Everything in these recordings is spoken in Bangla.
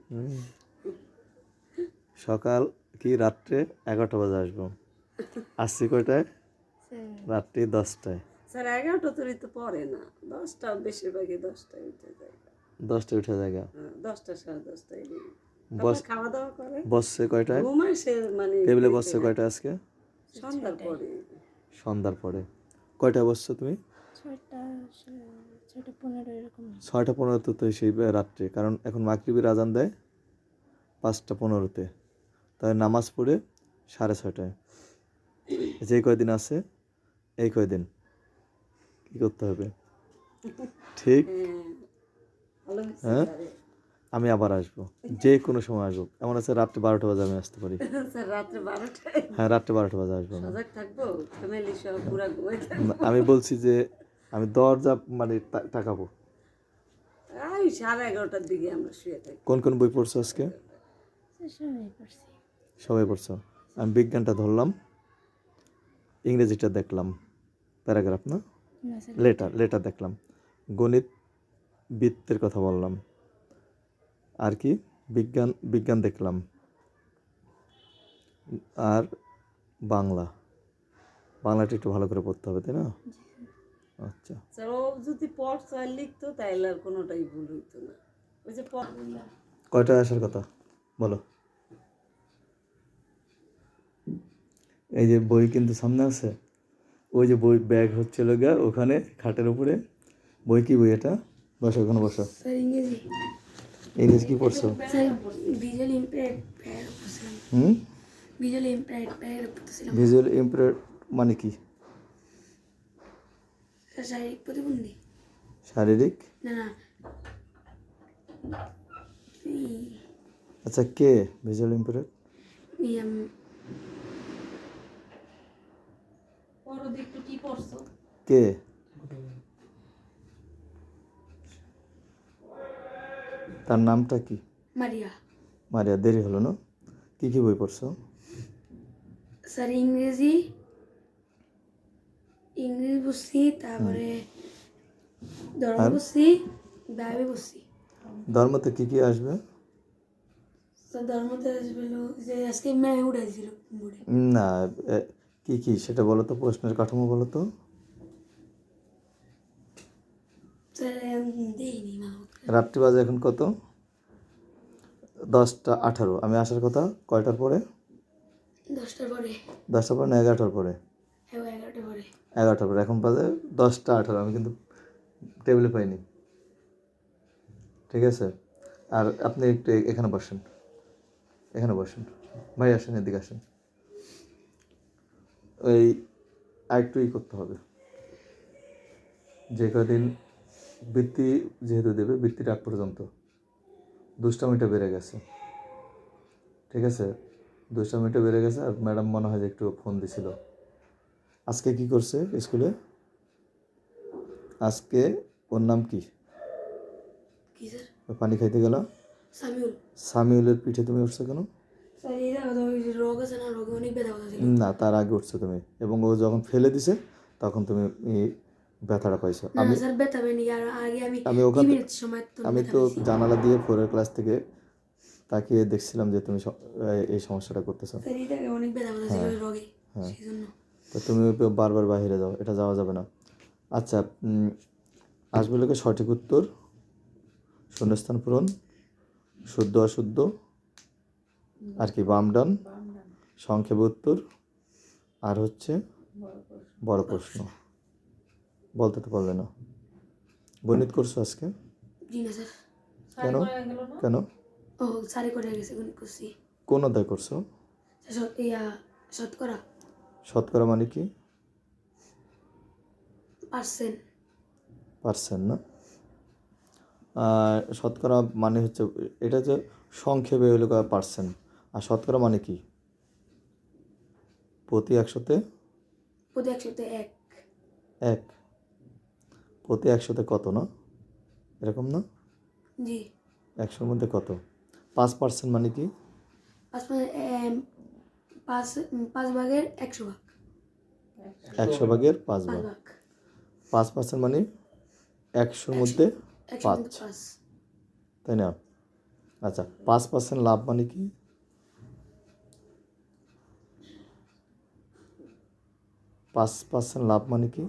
হুম। সকাল কি রাত্রে 11টা বাজে আসবো, আসছি কয়টায়? রাত্রি 10টায়। স্যার 11টা তরি তো পরে না, 10টা বেশিরভাগই 10টায় উঠে যায়। 10টায় উঠে জায়গা 10টা 10:30টায় বস খাওয়া দাওয়া করে বসছে কয়টায়? ঘুমায় সে, মানে টেবিলে বসছে কয়টায় আজকে? সন্ধ্যার পরে। সন্ধ্যার পরে। কয়টায় বসছো তুমি? 6টা 6:15 এরকম। 6টা 15 তো সেই রাত্রে, কারণ এখন মাগরিবের আজান দেয় 5টা 15-তে, তাই নামাজ পড়ে 6:30টায় যে কয়দিন আছে এই কয়দিন কি করতে হবে? ঠিক। ভালো হ্যাঁ, আমি আবার আসবো, যে কোনো সময় আসবো। এমন আছে রাত্রে 12টা বাজে আমি আসতে পারি। স্যার রাত্রে 12টায় হ্যাঁ, রাত্রে 12টা বাজে আসবো আমি। সজাগ থাকবো, ফ্যামিলি সহ পুরা ঘুমাই না, আমি বলছি যে আমি দরজা মানে তাকাবো। এই 11:30টার দিকে আমরা শুয়ে থাকি। কোন কোন বই পড়ছো আজকে? সবাই করছি। সবাই পড়ছো? আমি বিজ্ঞানটা ধরলাম, ইংরেজিটা দেখলাম, প্যারাগ্রাফ না, না স্যার, লেটার দেখলাম, গণিত বৃত্তের কথা বললাম, আর কি বিজ্ঞান দেখলাম, আর বাংলাটা একটু ভালো করে পড়তে হবে, তাই না? আচ্ছা, স্যার ও যদি পড়তো আর লিখতো তাইলে আর কোনোটাই ভুল হইতো না। ওই যে কয়টায় আসার কথা বলো? এই যে বই কিন্তু সামনে আছে, ওই যে বই ব্যাগ হচ্ছিল গা ওখানে খাটের উপরে। বই কি বই এটা? বসো, ওখানে বসো। স্যার ইংরেজি। ইংলিশ কি পড়ছো? স্যার ভিজুয়াল ইম্পেয়ার্ড প্যার পড়ছিলাম। ভিজুয়াল ইম্পেয়ার্ড প্যার পড়তেছিলাম। ভিজুয়াল ইম্পেয়ার্ড মানে কি? স্যার শারীরিক প্রতিবন্ধী। শারীরিক? না না, আচ্ছা, কে ভিজুয়াল ইম্পেয়ার্ড? ইয়াম একটু কি পড়ছো? কে? তার নামটা কি? মারিয়া। মারিয়া। দেরি হলো না? কি কি বই পড়ছো? স্যার ইংরেজি পড়ছি, তারপরে ধর্ম আর পড়ছি, বাইবেল পড়ছি। ধর্মতে কি কি আসবে? স্যার ধর্মতে আসবে যে আজকে ম্যাম উঠাইছিল বোর্ডে। না, কি কি সেটা বলো তো, প্রশ্নের কাঠামো বলো তো। স্যার দেইনি মামা। রাত্রি বাজে এখন কত? 10টা 18। আমি আসার কথা কয়টার পরে? 10টার পরে। 10টার পরে না 11টার পরে? হ্যাঁ 11টার পরে। 11টার পরে। এখন বাজে 10টা 18। আমি কিন্তু টেবিলে পাইনি। ঠিক আছে, আর আপনি একটু এখানে বসেন, ভাই আসেন, এদিকে আসেন। ওই আরেকটু করতে হবে, যে কদিন বৃত্তি যেহেতু দেবে, বৃত্তির আগ পর্যন্ত দুষ্টামিটা বেড়ে গেছে। ঠিক আছে, দুষ্টামিটা বেড়ে গেছে। আর ম্যাডাম মনে হয় যে একটু ফোন দিছিল। আজকে কি করছে স্কুলে? আজকে ওর নাম কি? কি স্যার? পানি খাইতে গেল সামিউল। সামিউলের পিঠে তুমি উঠছো কেন? স্যার এই রোগ আছে না, রোগে অনেক ব্যথা ছিল। না, তার আগে উঠছো তুমি, এবং ও যখন ফেলে দিছে তখন তুমি ব্যথাটা পাইছো। না স্যার ব্যথা পাইনি, আর আগে আমি ওখান 2 মিনিট সময় তো আমি ব্যথা তো পাইছি। জানালা দিয়ে 4 ক্লাস থেকে তাকিয়ে দেখছিলাম যে তুমি এই সমস্যাটা করতেছো। স্যার এই জায়গায় অনেক ব্যথা ছিল ওই রোগে, সেই জন্য। তো তুমি বারবার বাইরে যাও, এটা যাওয়া যাবে না। আচ্ছা, আসবে লোকে সঠিক উত্তর, শূন্যস্থান পূরণ, শুদ্ধ অশুদ্ধ, আর কি বাম ডান, সংক্ষেপে উত্তর, আর হচ্ছে বড় প্রশ্ন। বলতে তো পারবে না। গণিত করছো আজকে? জি না স্যার। কেন কেন? ও সারি করে গেছে, গণিত করছি। কোন অধ্যায় করছো? শতকরা। শতকরা মানে কি? পার্সেন্ট না? শতকরা মানে হচ্ছে এটা যে সংক্ষেপে হলো পার্সেন্ট। আর শতকরা মানে কি? প্রতি 100-তে 1। এক। প্রতি 100-তে কত, না এরকম না? জি। 100-র মধ্যে কত? 5% মানে কি? 5 ভাগের 100 ভাগ। 100 ভাগের 5 ভাগ। 5% মানে 100-র মধ্যে 5, তাই না? আচ্ছা 5% লাভ মানে কি? পাঁচ পার্সেন্ট লাভ মানে কি?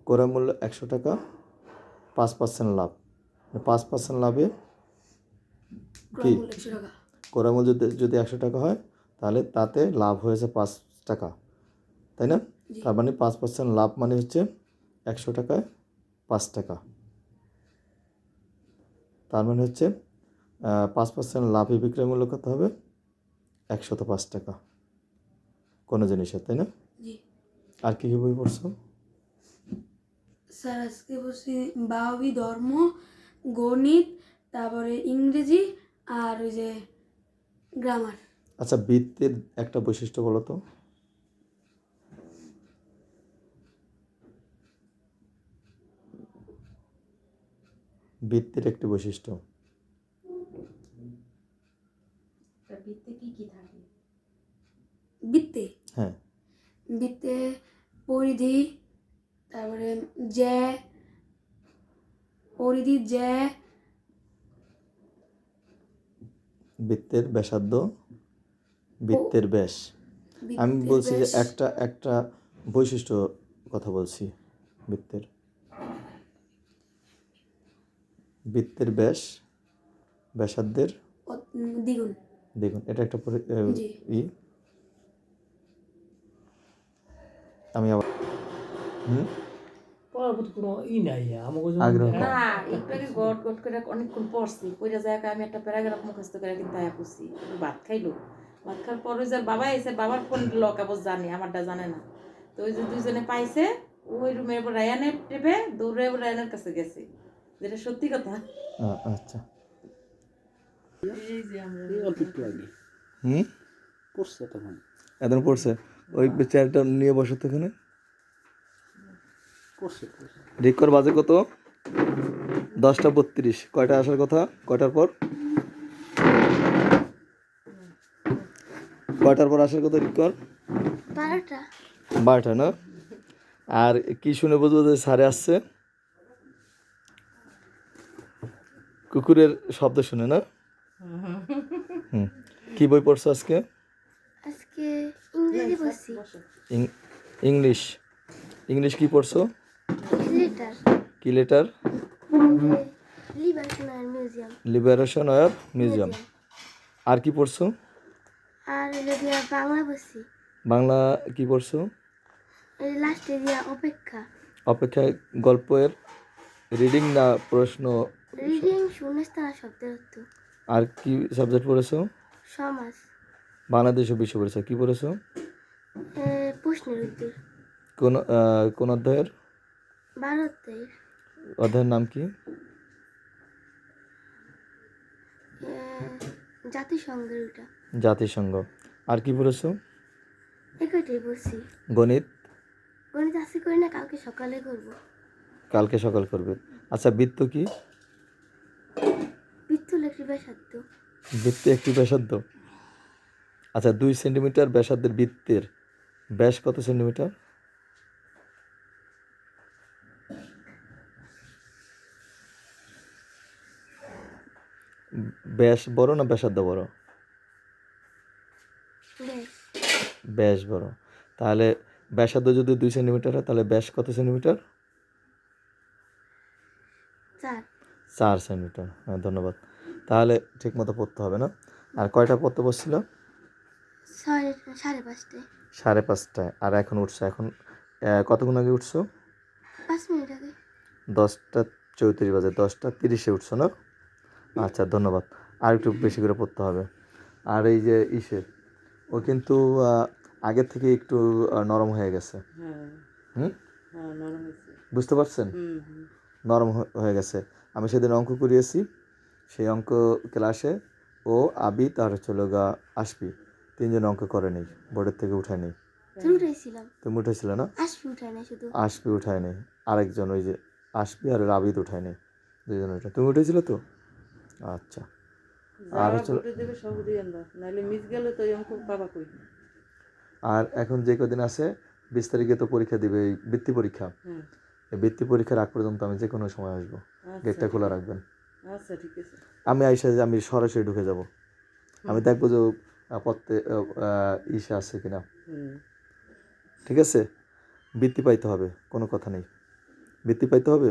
ক্রয় মূল্য 100 টাকা, 5% লাভ, 5% লাভে কি? ক্রয় মূল্য 100 টাকা। ক্রয় মূল্য যদি 100 টাকা হয় তাহলে তাতে লাভ হয়েছে 5 টাকা, তাই না? জি। তার মানে 5% লাভ মানে হচ্ছে 100 টাকায় 5 টাকা। তার মানে হচ্ছে 5% লাভে বিক্রয় মূল্য কত হবে? 105 টাকা কোনো জিনিসের, তাই না? জি আর কি কি বই পড়ছো? স্যার আজকে বলছি বাহবি ধর্ম, গণিত, তারপরে ইংরেজি আর ওই যে গ্রামার। আচ্ছা বৃত্তের একটা বৈশিষ্ট্য বলো তো। বৃত্তের একটি বৈশিষ্ট্য। বৃত্তে কি কি থাকে? বৃত্তে হ্যাঁ বৃত্তে পরিধি, তারপরে জ্যা, পরিধি জ্যা, বৃত্তের ব্যাসার্ধ, বৃত্তের ব্যাস। আমি বৃত্তের বলছি যে ব্যাস, একটা বৈশিষ্ট্য কথা বলছি বৃত্তের। বৃত্তের ব্যাস ব্যাসার্ধের দ্বিগুণ। দেখুন এটা একটা জি ই আমি আবার পড়ার প্রতি কোনো নাই আমাকে আগ্রহ যেমন কম। না, একটু আগে গট গট করে অনেকক্ষণ পড়ছি, পড়ে যায় আমি একটা প্যারাগ্রাফ মুখস্থ করে কিন্তু আয়া পড়ছি। একটু ভাত খাইলো, ভাত খাওয়ার পর ওই যে বাবা এসে বাবার ফোন লক আবার জানে, আমারটা জানে না। তো ওই যে দুইজনে পাইছে, ওই রুমের উপর রায়ানের টেপে দৌড়ে রায়ানের কাছে গেছে, যেটা সত্যি কথা। আচ্ছা এই যে আমরা অল্প একটু আগে পড়ছে তখন এখন পড়ছে। ওই চেয়ারটা নিয়ে বসো তো এখানে। পড়ছে রিক্কর বাজে কত? 10টা 32। কয়টা আসার কথা? কয়টার পর? কয়টার পর আসার কথা রিক্কর? 12টা। 12টা না? আর কি শুনে বুঝবো যে সারে আসছে? কুকুরের শব্দ শুনে না? হুম। কি বই পড়ছো আজকে? আজকে ইংরেজি বলছি। ইংলিশ। ইংলিশ কি পড়ছো? লেটার, কি লেটার? লিবারেশন আর মিউজিয়াম। লিবারেশন আর মিউজিয়াম। আর কি পড়ছো? আর হলো দিয়া বাংলা বলছি। বাংলা কি পড়ছো? লাস্টে দিয়া অপেক্ষা। অপেক্ষায় গল্পের রিডিং না প্রশ্ন? রিডিং শূন্যস্থান শব্দের অর্থ। আর কি সাবজেক্ট পড়েছো? সমাজ, বাংলাদেশ ও বিশ্ব পড়েছো। কি পড়েছো? প্রশ্নের উত্তর। কোন অধ্যায়ের? ভারতের অধ্যায়ের নাম কি? জাতিসংঘের ওটা। জাতিসংঘ। আর কি পড়েছো? একটাই বলছি। গণিত? গণিত আজকে করি না, কালকে সকালে করব। কালকে সকাল করবে। আচ্ছা বৃত্ত কি? বৃত্তল একটি ব্যাসার্ধ। বৃত্ত একটি ব্যাসার্ধ। আচ্ছা 2 সেন্টিমিটার ব্যাসার্ধের বৃত্তের ব্যাস কত সেন্টিমিটার? ব্যাস বড় না ব্যাসার্ধ বড়? ব্যাস ব্যাস বড়। তাহলে ব্যাসার্ধ যদি 2 সেন্টিমিটার হয় তাহলে ব্যাস কত সেন্টিমিটার? 4। 4 সেন্টিমিটার। হ্যাঁ ধন্যবাদ। তাহলে ঠিক মতো পড়তে হবে না। আর কয়টা পড়তে বসছিল? 5:30। 5:30টায়। আর এখন উঠছো, এখন কতক্ষণ আগে উঠছো? 5 মিনিট আগে। 10টা 34 বাজে, 10টা 30-এ উঠছো না? আচ্ছা ধন্যবাদ। আর একটু বেশি করে পড়তে হবে। আর এই যে ও কিন্তু আগের থেকে একটু নরম হয়ে গেছে। হ্যাঁ হুম হ্যাঁ, নরম হয়েছে। বুঝতে পারছেন? নরম হয়ে গেছে। আমি সেদিন অঙ্ক করিয়েছি, সেই অঙ্ক ক্লাসে ও আবি তার আসবি 3জন অঙ্ক করে নেই, বোর্ডের থেকে উঠায় নেই। তুমি উঠাইছিলাম। তুমি উঠেছিলে না? আসবি উঠাই না শুধু। আসবি উঠায় নেই, আরেকজন ওই যে আসবি আর আবিদ উঠায় নেই, 2জন উঠে। তুমি উঠেছিলে তো? আচ্ছা। আর যারা হচ্ছে ভোটে দেবে সব দিয়ে না, নাহলে মিস গেলে তো এই অঙ্ক পাবা কই। আর এখন যে কদিন আছে 20 তারিখে তো পরীক্ষা দিবে, এই বৃত্তি পরীক্ষা। এই বৃত্তি পরীক্ষার আগ পর্যন্ত আমি যে কোনো সময় আসবো, গেটটা আচ্ছা খোলা রাখবেন। আচ্ছা ঠিক আছে। আমি আইসা যে আমি সরাসরি ঢুকে যাব, আমি দেখবো যে পত্তে ইসে আছে কিনা। হুম ঠিক আছে, বৃত্তি পাইতে হবে, কোনো কথা নেই, বৃত্তি পাইতে হবে।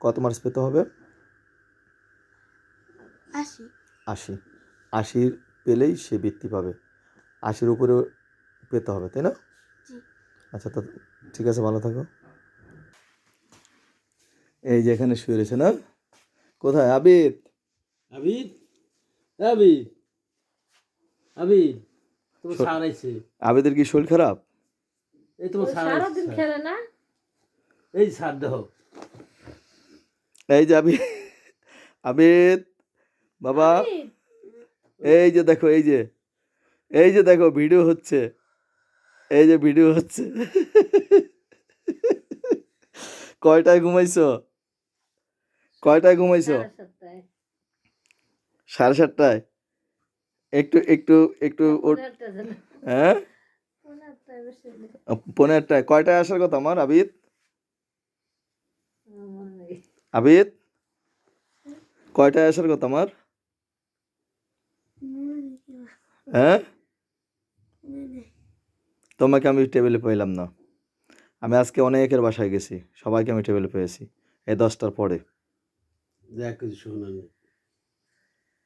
কত মার্কস পেতে হবে? 80। 80। 80 পেলেই সে বৃত্তি পাবে, 80-র উপরে পেতে হবে, তাই না? জি। আচ্ছা, তো ঠিক আছে, ভালো থাকো। এই যে এখানে শুয়ে রয়েছে না, কোথায় আবিদ? আবিদ, আবিদ, আবিদ, তোমার স্যার আইছে। আবিদের কি শরীর খারাপ? এই তোমার স্যার সারাদিন আইছে। খেলে না। এই স্যার দেখো। এই যে আবিদ বাবা, এই যে দেখো, এই যে দেখো ভিডিও হচ্ছে, এই যে ভিডিও হচ্ছে। কয়টায় ঘুমাইছো? কয়টায় ঘুমাইছো? 7:30টায়। একটু একটু একটু হ্যাঁ, 15টায়। কয়টায় আসার কথা আমার আবিদ? আবিদ, কয়টায় আসার কথা আমার? হ্যাঁ, তোমাকে আমি টেবিলে পেলাম না। আমি আজকে অনেকের বাসায় গেছি, সবাইকে আমি টেবিলে পেয়েছি এই 10টার পরে। দেখ কিছু শোনা নেই।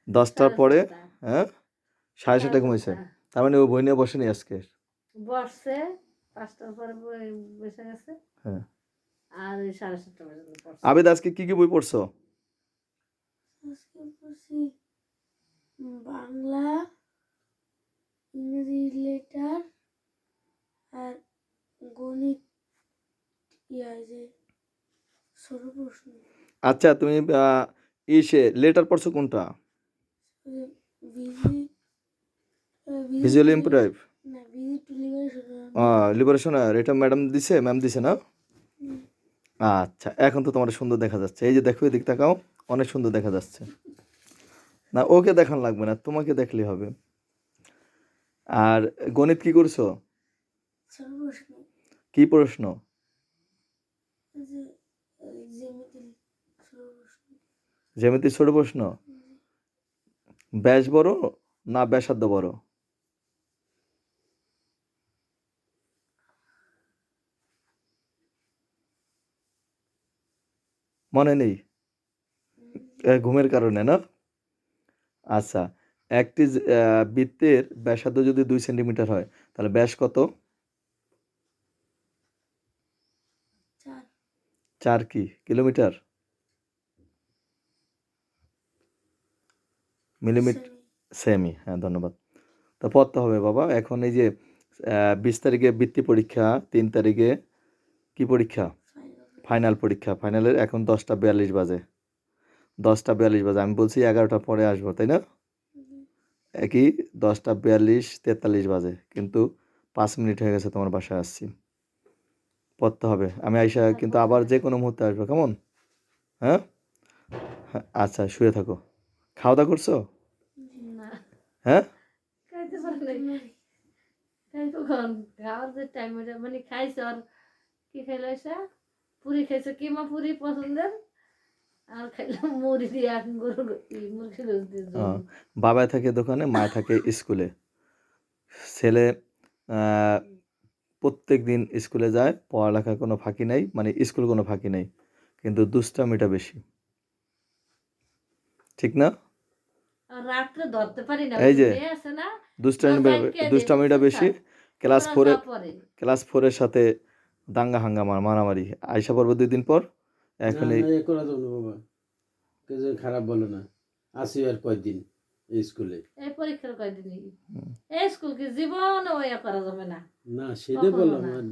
10টার পরে, হ্যাঁ, 7:30টায় ঘুমাইছে। তার মানে ও বই নিয়ে বসেনি আজকে। বসছে 5টার পরে বসে গেছে, হ্যাঁ। আর 7:30 পর্যন্ত পড়ছে। আবিদ, আজকে কি কি বই পড়ছো? আজকে পড়ছি বাংলা, ইংরেজি লেটার আর গণিত, যে ছোট প্রশ্ন, আচ্ছা, তুমি লেটার পড়ছো কোনটা? ভিজি ভিজুয়াল ইম্পারেটিভ, না ভিজি টু লিবারেশন। লিবারেশন, এটা ম্যাম দিছে না? আচ্ছা, এখন তো তোমার সুন্দর দেখা যাচ্ছে। এই যে দেখো, এদিক তাকাও, অনেক সুন্দর দেখা যাচ্ছে। না, ওকে দেখান লাগবে না, তোমাকে দেখলেই হবে। আর গণিত কি করছো? ছোট প্রশ্ন, কি প্রশ্ন? যে জ্যামিতি ছোট প্রশ্ন। জ্যামিতির ছোট প্রশ্ন? ব্যাস বড় না ব্যাসার্ধ বড়? মনে নেই, ঘুমের কারণে না? আচ্ছা, একটি বৃত্তের ব্যাসার্ধ যদি 2 সেন্টিমিটার হয়, তাহলে ব্যাস কত? 4 4 কি কিলোমিটার? মিলিমিটার? সেমি, হ্যাঁ, ধন্যবাদ। তা পড়তে হবে বাবা। এখন এই যে 20 তারিখে বৃত্তি পরীক্ষা, 3 তারিখে কি পরীক্ষা? ফাইনাল পরীক্ষা। ফাইনালের এখন 10:42 বাজে। 10:42 বাজে, আমি বলছি 11টার পরে আসবো, তাই না? একই 10:42, 43 বাজে, কিন্তু 5 মিনিট হয়ে গেছে তোমার বাসায় আসছি। পড়তে হবে। আমি আইসা কিন্তু আবার যে কোনো মুহূর্তে আসবো, কেমন? হ্যাঁ, হ্যাঁ, আচ্ছা, শুয়ে থাকো। খাওয়া দাওয়া করছো? না, হ্যাঁ, খাইতে পারে নাই। খাইতো কখন? খাওয়ার যে টাইম হয়ে মানে খাইছে। আর কি খাইলো এসে? পুরি খাইছে, কিমা পুরি পছন্দের। আর খাইলাম মুড়ি দিয়ে গরু মুরগি রোজ দিয়ে ঝোল। বাবা থাকে দোকানে, মা থাকে স্কুলে। ছেলে প্রত্যেক দিন স্কুলে যায়, পড়ালেখার কোনো ফাঁকি নাই, মানে স্কুল কোনো ফাঁকি নাই, কিন্তু দুষ্টামিটা বেশি, ঠিক না? আর রাত্রে ধরতে পারি না, এই ওই যে মেয়ে আছে না, দুষ্টামিটা বেশি। ক্লাস ওরা ফোরে যা পড়ে। ক্লাস 4-এর সাথে দাঙ্গা হাঙ্গামা মারামারি। আইসা পড়বো 2 দিন পর। না এখন না, এই এ করা যাবে না বাবা, কিছু খারাপ বলো না। আসি আর কয়দিন এই স্কুলে। এই পরীক্ষার কয়দিনই এই স্কুল কি জীবন ওই করা যাবে না। না সেটা কখনো বললাম না। আর